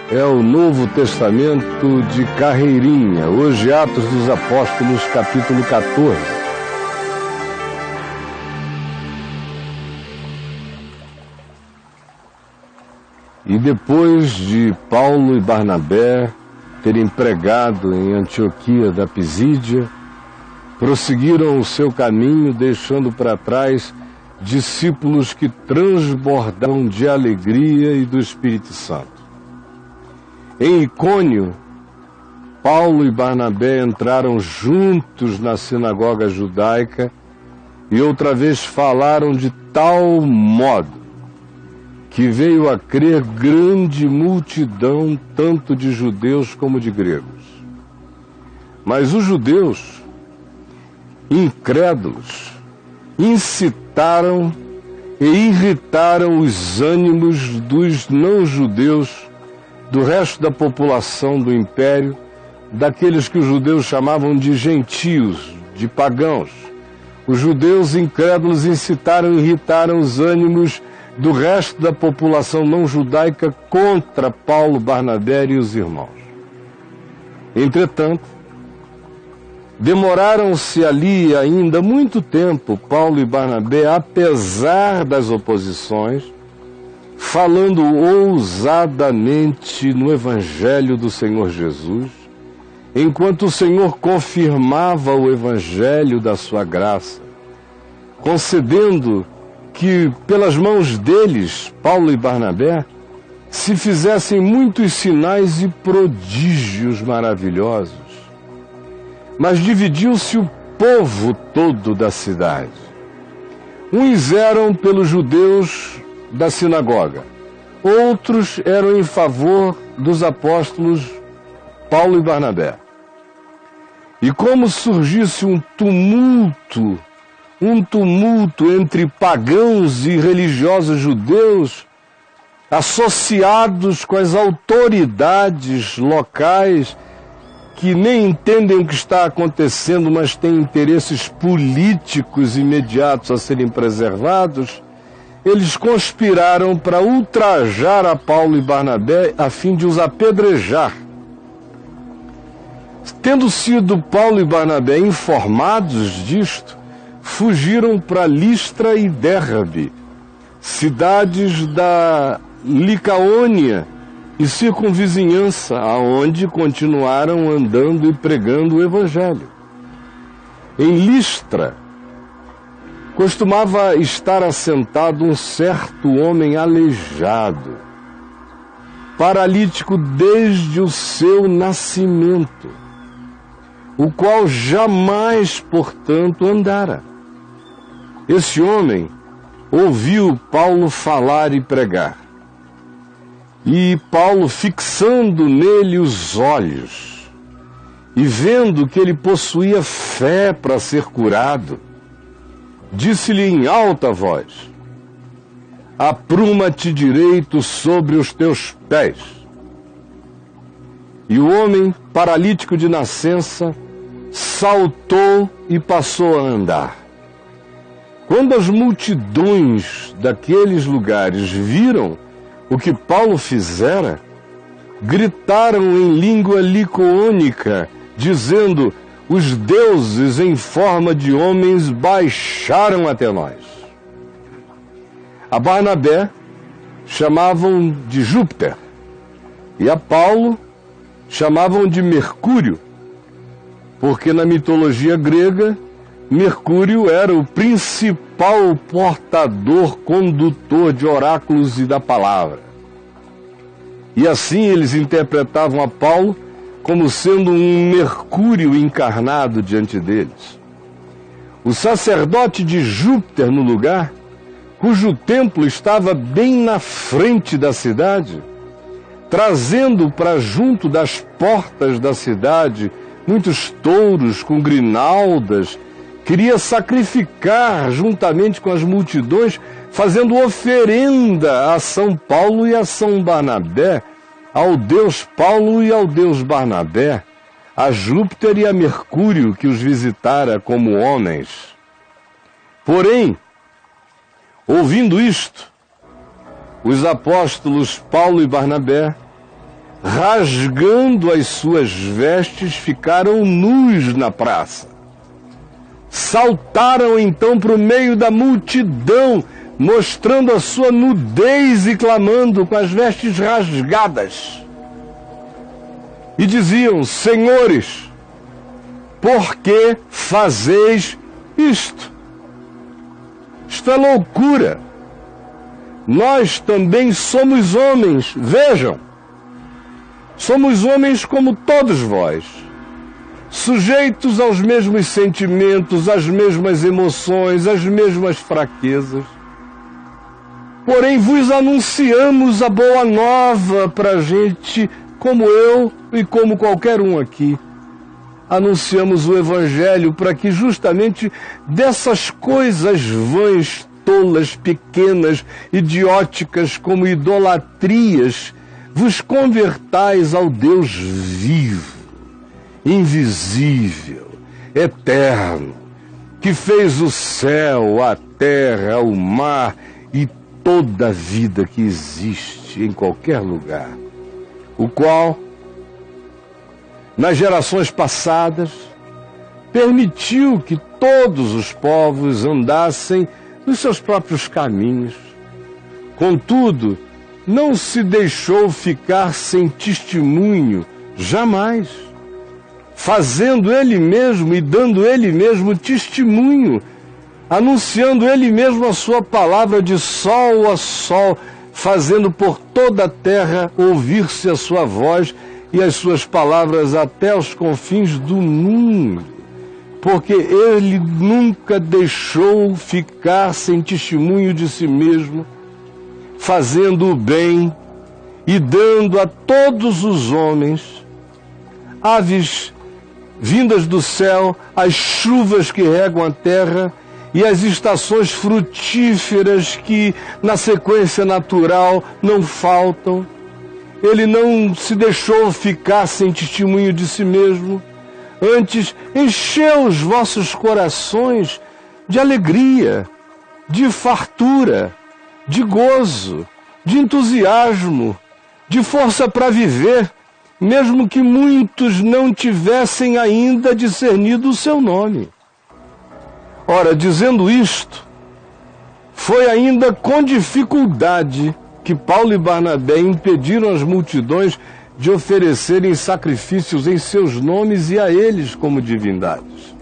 é o Novo Testamento de carreirinha, hoje Atos dos Apóstolos, capítulo 14. E depois de Paulo e Barnabé terem pregado em Antioquia da Pisídia, prosseguiram o seu caminho, deixando para trás discípulos que transbordavam de alegria e do Espírito Santo. Em Icônio, Paulo e Barnabé entraram juntos na sinagoga judaica e outra vez falaram de tal modo que veio a crer grande multidão, tanto de judeus como de gregos. Mas os judeus, incrédulos, incitaram e irritaram os ânimos dos não-judeus, do resto da população do império, daqueles que os judeus chamavam de gentios, de pagãos. Os judeus incrédulos incitaram e irritaram os ânimos do resto da população não judaica contra Paulo, Barnabé e os irmãos. Entretanto, demoraram-se ali ainda muito tempo, Paulo e Barnabé, apesar das oposições, falando ousadamente no Evangelho do Senhor Jesus, enquanto o Senhor confirmava o Evangelho da sua graça, concedendo que, pelas mãos deles, Paulo e Barnabé, se fizessem muitos sinais e prodígios maravilhosos. Mas dividiu-se o povo todo da cidade. Uns eram pelos judeus da sinagoga, outros eram em favor dos apóstolos Paulo e Barnabé. E como surgisse um tumulto entre pagãos e religiosos judeus, associados com as autoridades locais, que nem entendem o que está acontecendo, mas têm interesses políticos imediatos a serem preservados, eles conspiraram para ultrajar a Paulo e Barnabé a fim de os apedrejar. Tendo sido Paulo e Barnabé informados disto, fugiram para Listra e Derbe, cidades da Licaônia e circunvizinhança, aonde continuaram andando e pregando o Evangelho. Em Listra, costumava estar assentado um certo homem aleijado, paralítico desde o seu nascimento, o qual jamais, portanto, andara. Esse homem ouviu Paulo falar e pregar. E Paulo, fixando nele os olhos e vendo que ele possuía fé para ser curado, disse-lhe em alta voz: apruma-te direito sobre os teus pés. E o homem, paralítico de nascença, saltou e passou a andar. Quando as multidões daqueles lugares viram o que Paulo fizera, gritaram em língua licaônica, dizendo: os deuses em forma de homens baixaram até nós. A Barnabé chamavam de Júpiter, e a Paulo chamavam de Mercúrio, porque na mitologia grega, Mercúrio era o principal portador, condutor de oráculos e da palavra. E assim eles interpretavam a Paulo como sendo um Mercúrio encarnado diante deles. O sacerdote de Júpiter no lugar, cujo templo estava bem na frente da cidade, trazendo para junto das portas da cidade muitos touros com grinaldas, queria sacrificar juntamente com as multidões, fazendo oferenda a São Paulo e a São Barnabé, ao Deus Paulo e ao Deus Barnabé, a Júpiter e a Mercúrio que os visitara como homens. Porém, ouvindo isto, os apóstolos Paulo e Barnabé rasgando as suas vestes, ficaram nus na praça. Saltaram então para o meio da multidão, mostrando a sua nudez e clamando com as vestes rasgadas. E diziam: senhores, por que fazeis isto? Isto é loucura. Nós também somos homens, vejam. Somos homens como todos vós, sujeitos aos mesmos sentimentos, às mesmas emoções, às mesmas fraquezas. Porém, vos anunciamos a boa nova para a gente, como eu e como qualquer um aqui. Anunciamos o Evangelho para que justamente dessas coisas vãs, tolas, pequenas, idióticas como idolatrias, vos convertais ao Deus vivo, invisível, eterno, que fez o céu, a terra, o mar e toda a vida que existe em qualquer lugar, o qual, nas gerações passadas, permitiu que todos os povos andassem nos seus próprios caminhos. Contudo, não se deixou ficar sem testemunho, jamais, fazendo ele mesmo e dando ele mesmo testemunho, anunciando ele mesmo a sua palavra de sol a sol, fazendo por toda a terra ouvir-se a sua voz e as suas palavras até os confins do mundo, porque ele nunca deixou ficar sem testemunho de si mesmo, fazendo o bem e dando a todos os homens aves vindas do céu, as chuvas que regam a terra e as estações frutíferas que, na sequência natural, não faltam. Ele não se deixou ficar sem testemunho de si mesmo, antes encheu os vossos corações de alegria, de fartura, de gozo, de entusiasmo, de força para viver, mesmo que muitos não tivessem ainda discernido o seu nome. Ora, dizendo isto, foi ainda com dificuldade que Paulo e Barnabé impediram as multidões de oferecerem sacrifícios em seus nomes e a eles como divindades.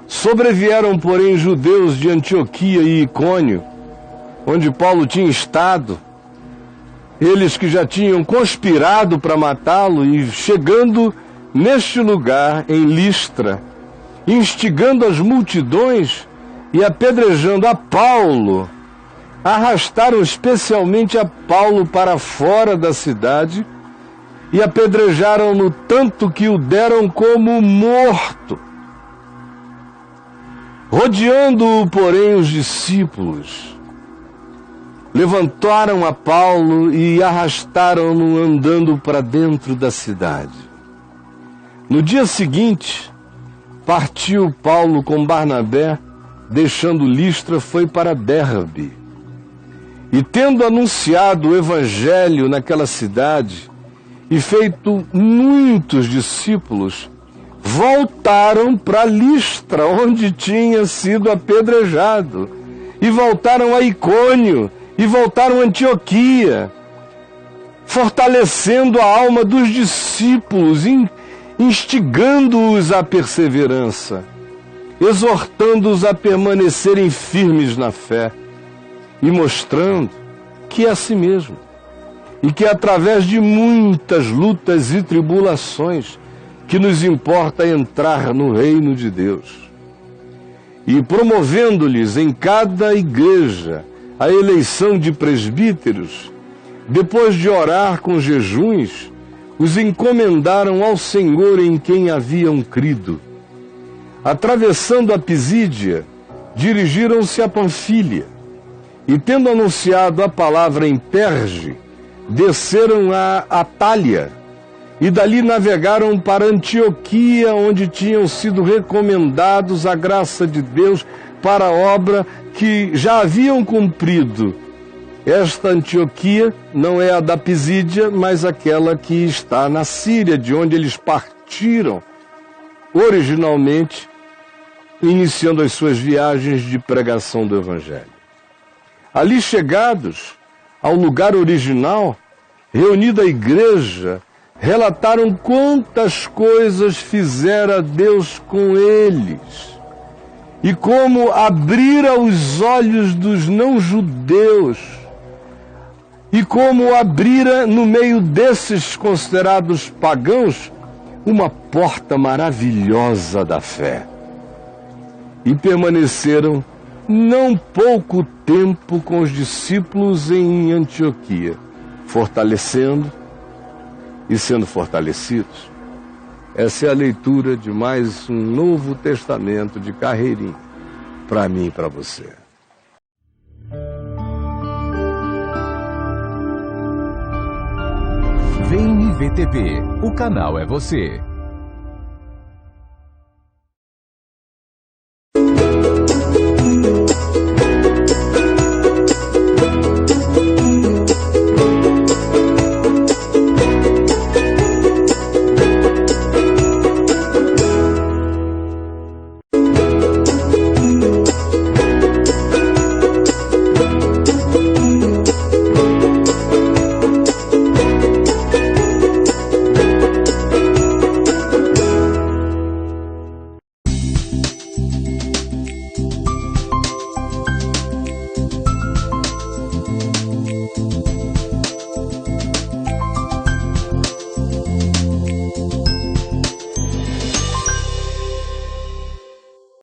Sobrevieram, porém, judeus de Antioquia e Icônio, onde Paulo tinha estado, eles que já tinham conspirado para matá-lo, e chegando neste lugar, em Listra, instigando as multidões e apedrejando a Paulo, arrastaram especialmente a Paulo para fora da cidade e apedrejaram-no tanto que o deram como morto. Rodeando-o, porém, os discípulos levantaram a Paulo e arrastaram-no andando para dentro da cidade. No dia seguinte, partiu Paulo com Barnabé, deixando Listra, foi para Derbe. E tendo anunciado o Evangelho naquela cidade e feito muitos discípulos, voltaram para Listra, onde tinha sido apedrejado, e voltaram a Icônio, e voltaram a Antioquia, fortalecendo a alma dos discípulos, instigando-os à perseverança, exortando-os a permanecerem firmes na fé e mostrando que é assim mesmo, e que através de muitas lutas e tribulações que nos importa entrar no reino de Deus. E promovendo-lhes em cada igreja a eleição de presbíteros, depois de orar com jejuns, os encomendaram ao Senhor em quem haviam crido. Atravessando a Pisídia, dirigiram-se a Panfília, e tendo anunciado a palavra em Perge, desceram a Atália, e dali navegaram para Antioquia, onde tinham sido recomendados à graça de Deus para a obra que já haviam cumprido, Esta Antioquia não é a da Pisídia, mas aquela que está na Síria, de onde eles partiram originalmente, iniciando as suas viagens de pregação do Evangelho. Ali chegados ao lugar original, reunida a igreja, relataram quantas coisas fizera Deus com eles e como abrira os olhos dos não-judeus e como abrira no meio desses considerados pagãos uma porta maravilhosa da fé. E permaneceram não pouco tempo com os discípulos em Antioquia, fortalecendo e sendo fortalecidos. Essa é a leitura de mais um Novo Testamento de Carreirinha, para mim e para você. Vem IVTV, o canal é você.